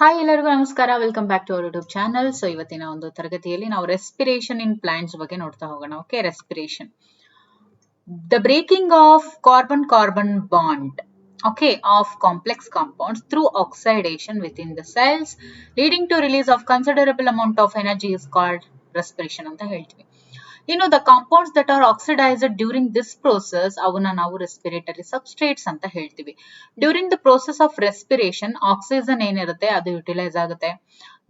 Hi ಎಲ್ಲರಿಗೂ ನಮಸ್ಕಾರ. Welcome back to our YouTube channel. So ಇವತ್ತಿನ ಒಂದು ತರಗತಿಯಲ್ಲಿ ನಾವು ರೆಸ್ಪಿರೇಷನ್ ಇನ್ ಪ್ಲಾಂಟ್ಸ್ ಬಗ್ಗೆ ನೋಡ್ತಾ ಹೋಗೋಣ. Okay, respiration, the breaking of carbon carbon bond of complex compounds through oxidation within the cells leading to release of considerable amount of energy is called respiration ಅಂತ ಹೇಳ್ತೀವಿ. the compounds that are oxidized during this process ಅವನ್ನ ನಾವು respiratory substrates ಅಂತ ಹೇಳ್ತೀವಿ. During the process of respiration oxygen ಏನಿರುತ್ತೆ ಅದು utilise ಆಗುತ್ತೆ,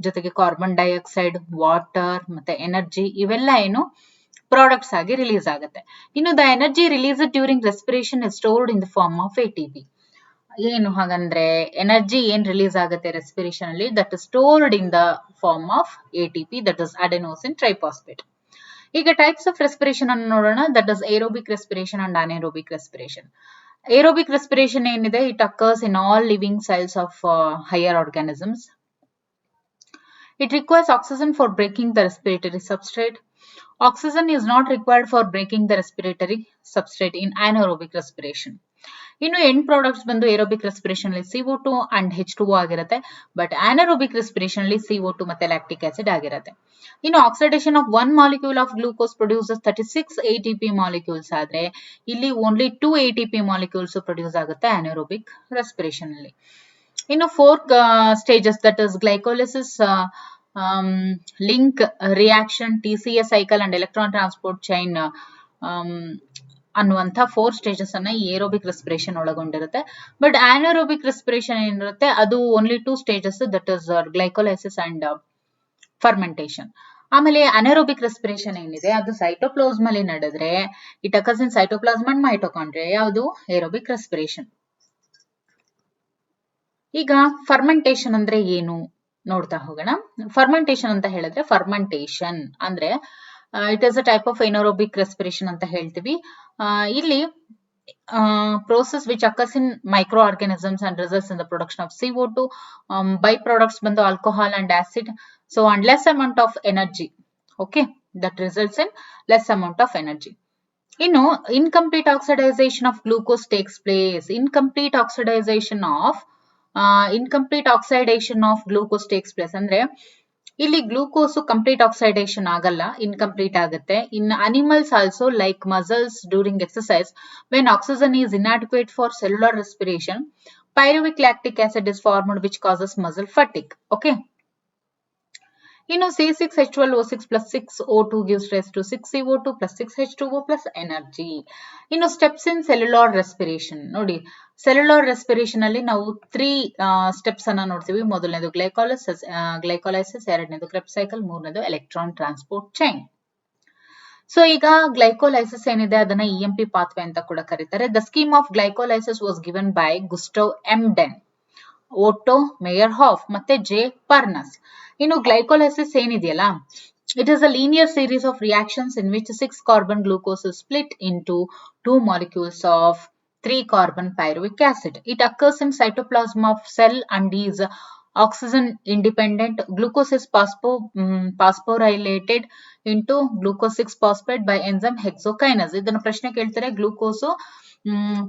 ಜೊತೆಗೆ ಕಾರ್ಬನ್ ಡೈಆಕ್ಸೈಡ್, ವಾಟರ್ ಮತ್ತೆ ಎನರ್ಜಿ ಇವೆಲ್ಲ ಏನು ಪ್ರಾಡಕ್ಟ್ಸ್ ಆಗಿ ರಿಲೀಸ್ ಆಗುತ್ತೆ. The energy release during respiration is stored in the form of ATP. ಏನು ಹಾಗಂದ್ರೆ ಎನರ್ಜಿ ಏನ್ ರಿಲೀಸ್ ಆಗುತ್ತೆ ರೆಸ್ಪಿರೇಷನ್ ಅಲ್ಲಿ, that is stored in the form of ATP, that is adenosine triphosphate. ಈಗ ಟೈಪ್ಸ್ ಆಫ್ ರೆಸ್ಪಿರೇಷನ್ ಅನ್ನು ನೋಡೋಣ. That is aerobic respiration and anaerobic respiration. Aerobic respiration ಏನಿದೆ, it occurs in all living cells of higher organisms. It requires oxygen for breaking the respiratory substrate. Oxygen is not required for breaking the respiratory substrate in anaerobic respiration. End products ಬಂದು aerobic respiration ಅಲ್ಲಿ CO2 and H2O ಆಗಿರುತ್ತೆ, but anaerobic respiration ಅಲ್ಲಿ CO2 ಮತ್ತೆ lactic acid ಆಗಿರುತ್ತೆ. Oxidation of 1 molecule of glucose produces 36 ATP molecules ಆದ್ರೆ ಇಲ್ಲಿ only 2 ATP molecules produce ಆಗುತ್ತೆ anaerobic respiration ಅಲ್ಲಿ. 4 stages, that is glycolysis, link reaction, TCA cycle and electron transport chain ಅನ್ನುವಂಥ 4 stages ಅನ್ನ ಈ ಏರೋಬಿಕ್ ರೆಸ್ಪಿರೇಷನ್ ಒಳಗೊಂಡಿರುತ್ತೆ. But anaerobic respiration ಏನಿರುತ್ತೆ ಅದು only 2 stages, that is glycolysis and fermentation. ಆಮೇಲೆ anaerobic respiration ಏನಿದೆ ಅದು ಸೈಟೋಪ್ಲಾಸ್ಮ್ ಅಲ್ಲಿ ನಡೆದ್ರೆ it occurs in cytoplasm and mitochondria. ಯಾವುದು ಏರೋಬಿಕ್ ರೆಸ್ಪಿರೇಷನ್. ಈಗ ಫರ್ಮೆಂಟೇಷನ್ ಅಂದ್ರೆ ಏನು ನೋಡ್ತಾ ಹೋಗೋಣ. ಫರ್ಮೆಂಟೇಷನ್ ಅಂತ ಹೇಳಿದ್ರೆ, ಫರ್ಮೆಂಟೇಷನ್ ಅಂದ್ರೆ it is a type of anaerobic respiration ಅಂತ ಹೇಳ್ತೀವಿ. ಇಲ್ಲಿ process which occurs in microorganisms and results in the production of CO2. Byproducts ಬಂದು alcohol and acid. So and less amount of energy. Okay, that results in less amount of energy. Incomplete oxidization of glucose takes place. Incomplete oxidization of glucose takes place ಅಂದ್ರೆ ಇಲ್ಲಿ glucose complete oxidation ಆಗಲ್ಲ, incomplete ಆಗುತ್ತೆ. In animals also like muscles during exercise when oxygen is inadequate for cellular respiration, pyruvic lactic acid is formed which causes muscle fatigue. Okay, C6H12O6 plus 6O2 gives rise to 6CO2 plus 6H2O plus energy. Steps in cellular respiration. ನೋಡಿ, cellular respiration ಅಲ್ಲಿ ನಾವು 3 steps ಅನ್ನ ನೋಡ್ತೀವಿ. ಮೊದಲನೇದು glycolysis, ಎರಡನೇದು Krebs cycle, ಮೂರನೇದು electron transport chain. So ಈಗ glycolysis ಏನಿದೆ ಅದನ್ನ EMP ಪಾತ್ವೆ ಅಂತ ಕೂಡ ಕರೀತಾರೆ. The scheme of glycolysis was given by Gustav Embden, Otto Meyerhof ಮತ್ತೆ ಜೆ ಪರ್ನಸ್. ಗ್ಲೈಕೋಲೈಸಿಸ್ ಏನಿದೆಯಲ್ಲ, it is a linear series of reactions in which 6 carbon glucose is split into 2 molecules of 3 carbon pyruvic acid. It occurs in cytoplasm of cell and is oxygen independent. Glucose is phosphorylated into glucose 6-phosphate by enzyme hexokinase. ಇದನ್ನ ಪ್ರಶ್ನೆ ಕೇಳ್ತಾರೆ, glucose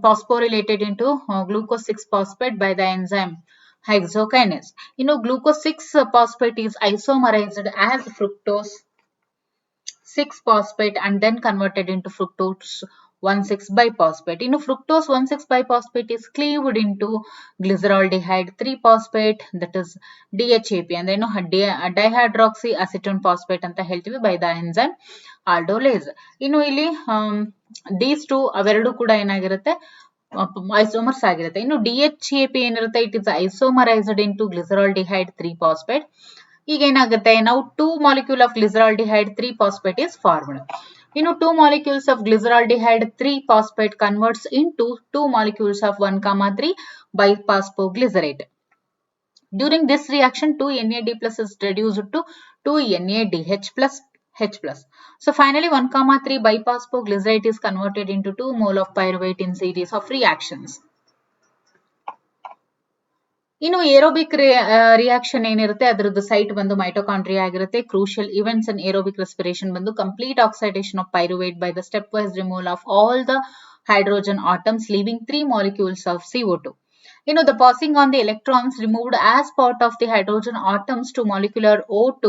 phosphorylated into glucose 6-phosphate by the enzyme hexokinase. Glucose 6-phosphate is isomerized as fructose 6-phosphate and then converted into fructose 1,6-biphosphate. Fructose 1,6-biphosphate is cleaved into glyceraldehyde 3-phosphate, that is DHAP, ಅಂದ್ರೆ dihydroxy acetone phosphate ಅಂತ ಹೇಳ್ತೀವಿ, by the enzyme aldolase. ಇಲ್ಲಿ these two ಅವೆರಡು ಕೂಡ ಏನಾಗಿರುತ್ತೆ, isomers ಆಗಿರುತ್ತೆ. DHAP ಏನಿರುತ್ತೆ, it is ಐಸೋಮರೈಸ್ಡ್ into ಗ್ಲಿಸರಾಲ್ಡಿಹೈಡ್ 3-phosphate. ಈಗ ಏನಾಗುತ್ತೆ, ನಾವು 2 molecule of glyceraldehyde 3-phosphate is formed. 2 molecules of glyceraldehyde 3-phosphate converts into 2 molecules of 1,3 biphosphoglycerate. During this reaction 2 NAD+ is reduced to 2 NADH+. So finally 1,3 biphosphoglycerate is converted into 2 mole of pyruvate in series of reactions. Aerobic reaction ಏನಿರುತ್ತೆ ಅದರದ್ದು site ಬಂದು mitochondria ಆಗಿರುತ್ತೆ. Crucial events in aerobic respiration ಬಂದು complete oxidation of pyruvate by the stepwise removal of all the hydrogen atoms, leaving 3 molecules of CO2. The passing on the electrons removed as part of the hydrogen atoms to molecular O2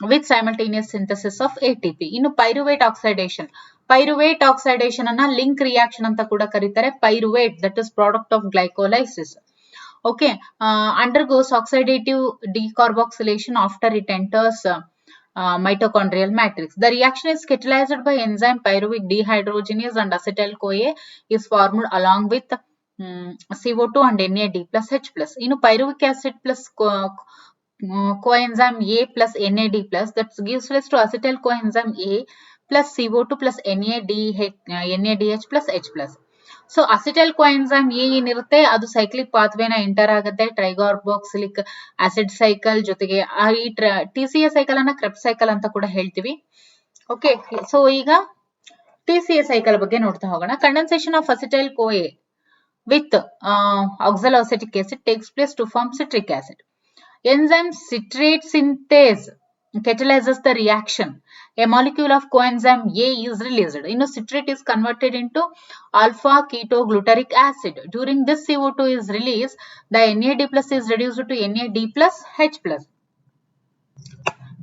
with simultaneous synthesis of ATP. Pyruvate oxidation. Pyruvate oxidation ಅನ್ನ link reaction ಅಂತ ಕೂಡ ಕರೀತಾರೆ. Pyruvate, that is product of glycolysis. Okay, undergoes oxidative decarboxylation after it enters mitochondrial matrix. The reaction is catalyzed by enzyme pyruvic dehydrogenase and acetyl-CoA is formed along with CO2 and NAD plus H plus. Pyruvic acid plus coenzyme A plus NAD plus, that gives rise to acetyl coenzyme A plus CO2 plus NADH plus H plus. So acetyl coenzyme A ಏನಿರುತ್ತೆ ಅದು cyclic pathway ನ enter ಆಗುತ್ತೆ ಟ್ರೈಕಾರ್ಬಾಕ್ಸಿಲಿಕ್ acid cycle ಜೊತೆಗೆ ಈ TCA cycle ಅನ್ನ ಕ್ರೆಬ್ಸ್ cycle ಅಂತ ಕೂಡ ಹೇಳ್ತೀವಿ. ಓಕೆ, ಸೊ ಈಗ TCA ಸೈಕಲ್ ಬಗ್ಗೆ ನೋಡ್ತಾ ಹೋಗೋಣ. Condensation of acetyl CoA with oxaloacetic acid takes place to form citric acid. Enzyme citrate synthase catalyzes the reaction. A molecule of coenzyme A is released. Citrate is converted into alpha ketoglutaric acid. During this, CO2 is released. The NAD plus is reduced to NAD plus H plus.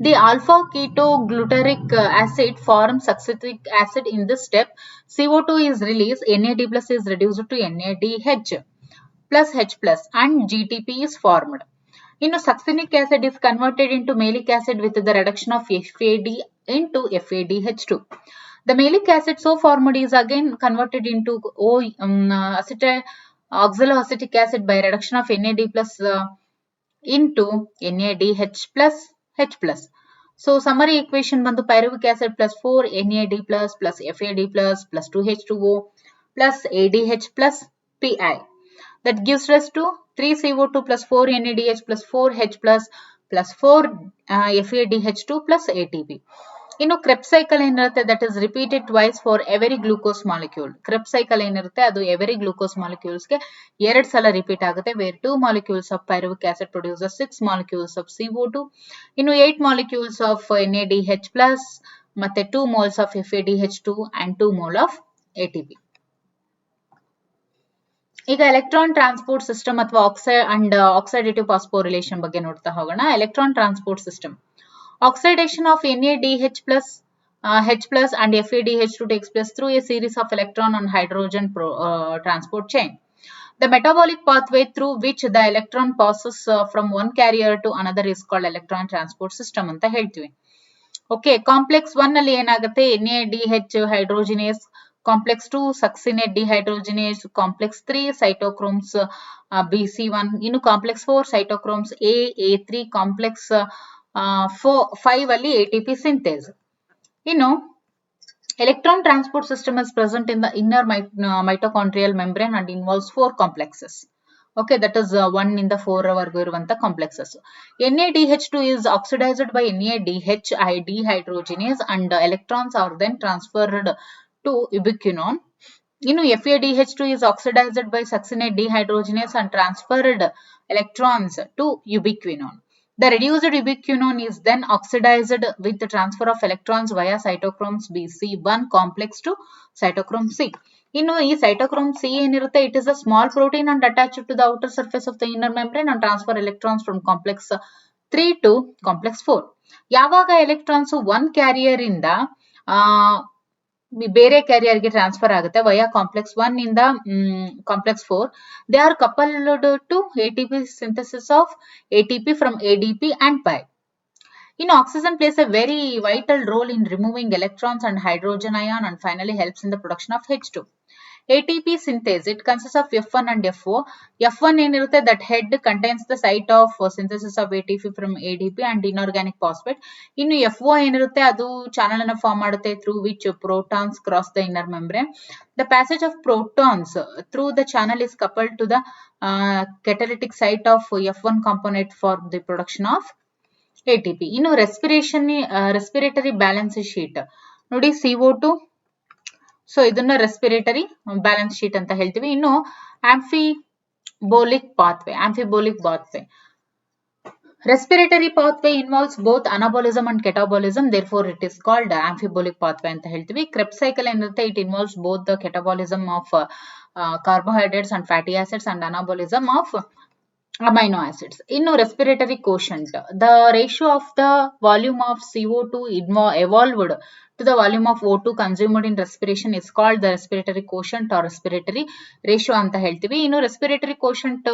The alpha ketoglutaric acid forms succinic acid. In this step, CO2 is released, NAD plus is reduced to NADH plus H plus and GTP is formed. Succinic acid is converted into malic acid with the reduction of FAD into FADH2. The malic acid so formed is again converted into oxaloacetic acid by reduction of NAD plus into NADH plus H plus. So summary equation bandu pyruvic acid plus 4 NAD plus FAD plus 2H2O plus ADH plus Pi. That gives rise to 3 CO2 plus 4 NADH plus 4 H plus 4 FADH2 plus ATP. Krebs cycle ಏನಿರುತ್ತೆ that is repeated twice for every glucose molecule. Krebs cycle ಏನಿರುತ್ತೆ ಅದು every glucose molecules ಗೆ 2 ಸಲ repeat ಆಗುತ್ತೆ. where 2 molecules of pyruvic acid produces 6 molecules of CO2. 8 molecules of NADH plus ಮತ್ತೆ 2 moles of FADH2 and 2 mole of ATP. ಈಗ electron transport system ಅಥವಾ oxidative ಫಾಸ್ಫೋರಿಲೇಷನ್ ಬಗ್ಗೆ ನೋಡ್ತಾ ಹೋಗೋಣ. Electron transport system. Oxidation of NADH plus H plus and FADH2 takes place through a series of electron and hydrogen transport chain. The metabolic pathway through which the electron passes from one carrier to another is called electron transport system ಅಂತ ಹೇಳ್ತೀವಿ. Okay, complex 1 ಅಲ್ಲಿ ಏನಾಗುತ್ತೆ NADH hydrogenase, complex 2 succinate dehydrogenase, complex 3 cytochromes BC1, complex 4 cytochromes A3, complex 5 ಅಲ್ಲಿ ATP synthase. Electron transport system is present in the inner mitochondrial membrane and involves 4 complexes. Okay, that is 1 in the 4 ವರೆಗೂ ಇರುವಂತ complexes. NADH2 is oxidized by NADH dehydrogenase and electrons are then transferred to ubiquinone. FADH2 is oxidized by succinate dehydrogenase and transferred electrons to ubiquinone. The reduced ubiquinone is then oxidized with the transfer of electrons via cytochromes BC1 complex to cytochrome C. ಈ cytochrome C ಏನಿರುತ್ತೆ, it is a small protein and attached to the outer surface of the inner membrane and transfer electrons from complex 3 to complex 4. ಯಾವಾಗ electrons 1 carrier ಇಂದ ಬೇರೆ carrier ಗೆ transfer ಆಗುತ್ತೆ via complex 1 ಇಂದ complex 4, they are coupled to ATP synthesis of ATP from ADP and Pi. Oxygen plays a very vital role in removing electrons and hydrogen ion and finally helps in the production of H2. ATP synthase, it consists of F1 and FO. F1 ಏನಿರುತ್ತೆ, that head contains the site of synthesis of ATP from ADP and inorganic phosphate. FO ಏನಿರುತ್ತೆ ಅದು channel ಅನ್ನು form ಮಾಡುತ್ತೆ through which protons cross the inner membrane. The passage of protons through the channel is coupled to the catalytic site of F1 component for the production of ATP. respiratory balance sheet ನೋಡಿ CO2. So ಇದನ್ನ respiratory balance sheet ಅಂತ ಹೇಳ್ತೀವಿ. ಆಂಫಿಬೋಲಿಕ್ pathway. Respiratory pathway involves both anabolism and catabolism, therefore it is called amphibolic pathway ಅಂತ ಹೇಳ್ತೀವಿ. Krebs cycle ಏನಿರುತ್ತೆ, it involves both the catabolism of carbohydrates and fatty acids and anabolism of amino acids. In respiratory quotient, the ratio of the volume of CO2 evolved to the volume of O2 consumed in respiration is called the respiratory quotient or respiratory ratio ಅಂತ ಹೇಳ್ತೀವಿ. ಇನ್ನು respiratory quotient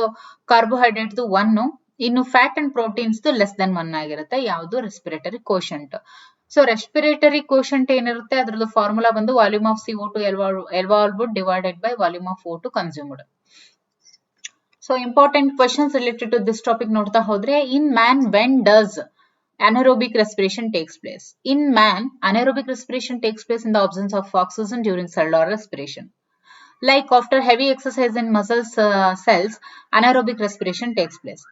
carbohydrates 1, ಇನ್ನು fat and proteins less than 1 ಆಗಿರುತ್ತೆ. ಯಾವುದು respiratory quotient. So respiratory quotient ಏನಿರುತ್ತೆ ಅದರದ್ದು formula ಬಂದು volume of CO2 evolved divided by volume of O2 consumed. So important questions related to this topic ನೋಡ್ತಾ ಹೋದ್ರೆ, in man when does anaerobic respiration takes place? In man, anaerobic respiration takes place in the absence of oxygen during cellular respiration. Like after heavy exercise in muscles cells, anaerobic respiration takes place.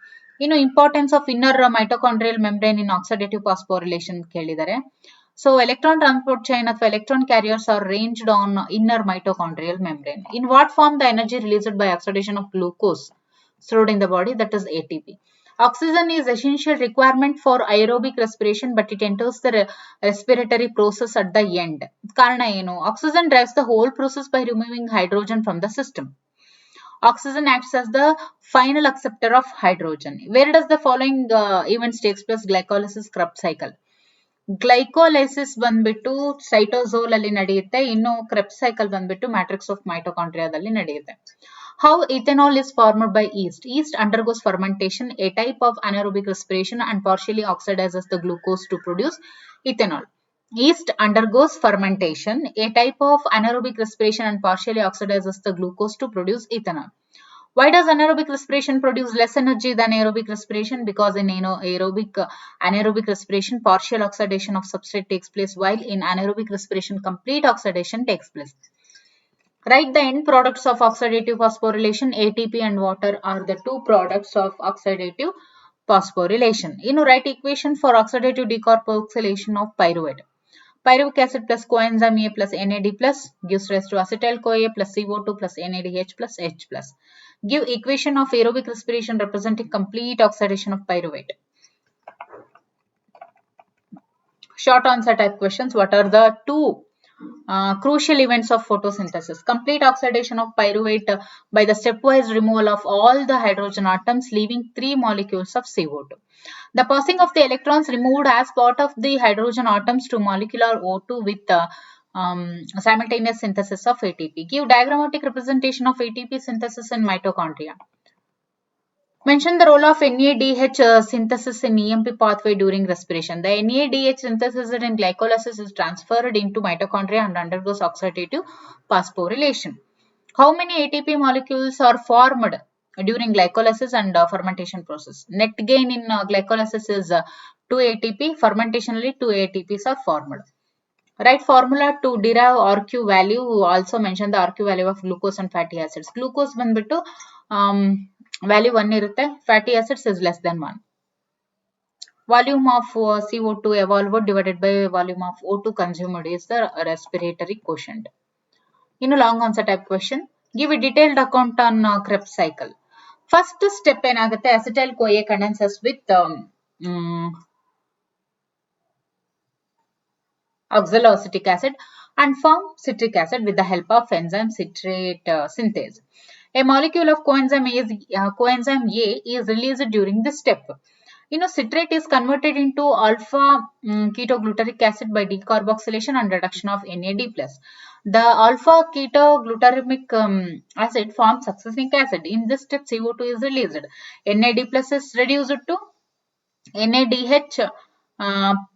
Importance of inner mitochondrial membrane in oxidative phosphorylation ಕೇಳಿದ್ದಾರೆ. So electron transport chain ಅಥವಾ electron carriers are ranged on inner mitochondrial membrane. In what form the energy released by oxidation of glucose stored in the body, that is ATP. Oxygen is essential requirement for aerobic respiration, but it enters the respiratory process at the end. ಕಾರಣ ಏನು? Oxygen drives the whole process by removing hydrogen from the system. Oxygen acts as the final acceptor of hydrogen. Where does the following events takes place? Glycolysis, Krebs cycle. Glycolysis ಬಂದ್ಬಿಟ್ಟು ಸೈಟೋಸೋಲ್ ಅಲ್ಲಿ ನಡೆಯುತ್ತೆ. ಇನ್ನು ಕ್ರೆಬ್ಸ್ cycle ಬಂದ್ಬಿಟ್ಟು matrix of ಮೈಟೋಕಾಂಡ್ರಿಯಾದಲ್ಲಿ ನಡೆಯುತ್ತೆ. How ethanol is formed by yeast? Yeast undergoes fermentation, a type of anaerobic respiration, and partially oxidizes the glucose to produce ethanol. Yeast undergoes fermentation, a type of anaerobic respiration, and partially oxidizes the glucose to produce ethanol. Why does anaerobic respiration produce less energy than aerobic respiration? Because in anaerobic respiration, partial oxidation of substrate takes place, while in anaerobic respiration, complete oxidation takes place. Write the end products of oxidative phosphorylation. ATP and water are the two products of oxidative phosphorylation. Write equation for oxidative decarboxylation of pyruvate. Pyruvic acid plus coenzyme A plus NAD plus gives rise to acetyl-CoA plus CO2 plus NADH plus H plus. Give equation of aerobic respiration representing complete oxidation of pyruvate. Short answer type questions. What are the two crucial events of photosynthesis? Complete oxidation of pyruvate by the stepwise removal of all the hydrogen atoms, leaving 3 molecules of CO2. The passing of the electrons removed as part of the hydrogen atoms to molecular O2 with simultaneous synthesis of ATP. Give diagrammatic representation of ATP synthesis in mitochondria. Mention the role of NADH synthesis in EMP pathway during respiration. The NADH synthesis in glycolysis is transferred into mitochondria and undergoes oxidative phosphorylation. How many ATP molecules are formed during glycolysis and fermentation process? Net gain in glycolysis is 2 ATP. Fermentationally 2 ATPs are formed. Write formula to derive RQ value. Also mention the RQ value of glucose and fatty acids. Glucose ಬಂದ್ಬಿಟ್ಟು value 1 ಇರುತ್ತೆ. Fatty acids is less than 1. Volume of CO2 evolved divided by volume of O2 consumed is the respiratory quotient. Long answer type question. Give a detailed account on Krebs cycle. First step ಏನಾಗುತ್ತೆ, acetyl-CoA condenses with oxaloacetic acid and form citric acid with the help of enzyme citrate synthase. A molecule of coenzyme A is released during this step. Citrate is converted into alpha ketoglutaric acid by decarboxylation and reduction of NAD+. The alpha ketoglutaric acid forms succinic acid. In this step, CO2 is released. NAD+ is reduced to NADH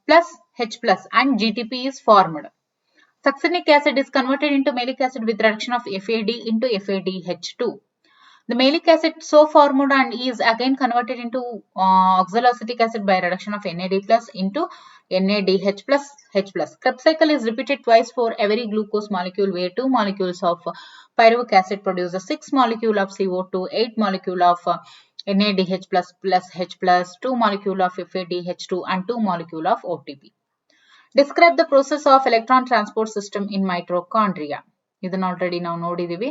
plus H plus and GTP is formed. Succinic acid is converted into malic acid with reduction of FAD into FADH2. The malic acid so formed and is again converted into oxaloacetic acid by reduction of NAD plus into NADH plus H plus. Krebs cycle is repeated twice for every glucose molecule, where 2 molecules of pyruvic acid produces 6 molecule of CO2, 8 molecule of NADH plus H plus, 2 molecule of FADH2 and 2 molecule of OTP. Describe the process of electron transport system in mitochondria. ಇದನ್ನ already ನಾವು ನೋಡಿದೀವಿ.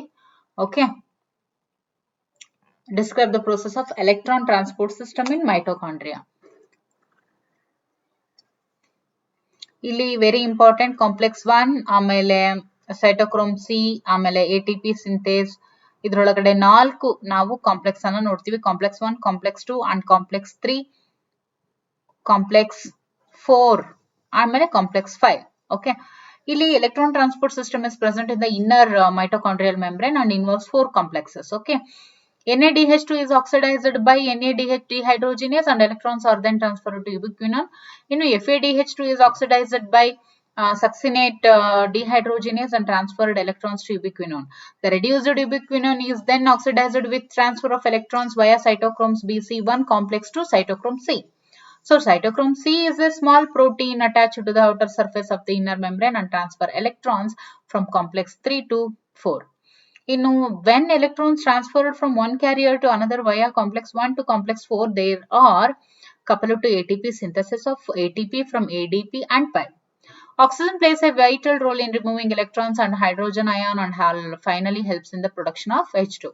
Okay. Describe the process of electron transport system in mitochondria. ಇಲ್ಲಿ very important complex 1, ಆಮೇಲೆ cytochrome C, ಆಮೇಲೆ ATP synthase, ಇದ್ರೊಳಗಡೆ 4 ನಾವು complex ಅನ್ನ ನೋಡ್ತೀವಿ. Complex 1, complex 2 and complex 3, complex 4 ಆಮೇಲೆ ಕಾಂಪ್ಲೆಕ್ಸ್ 5. ಓಕೆ, ಇಲ್ಲಿ electron transport system is present in the inner mitochondrial membrane and involves 4 complexes. Okay, NADH2 is oxidized by NADH dehydrogenase and electrons are then transferred to ubiquinone. FADH2 is oxidized by succinate dehydrogenase and transferred electrons to ubiquinone. The reduced ubiquinone is then oxidized with transfer of electrons via cytochromes BC1 complex to cytochrome C. So cytochrome C is a small protein attached to the outer surface of the inner membrane and transfer electrons from complex 3 to 4. When electrons transferred from one carrier to another via complex 1 to complex 4, there are coupled to ATP synthesis of ATP from ADP and pi. Oxygen plays a vital role in removing electrons and hydrogen ion and finally helps in the production of H2.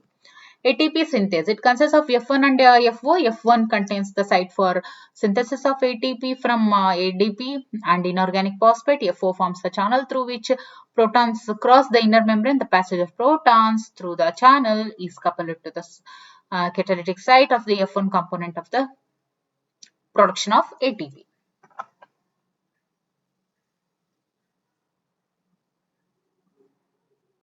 ATP synthase. It consists of F1 and FO. F1 contains the site for synthesis of ATP from ADP and inorganic phosphate. FO forms the channel through which protons cross the inner membrane. The passage of protons through the channel is coupled to the catalytic site of the F1 component of the production of ATP.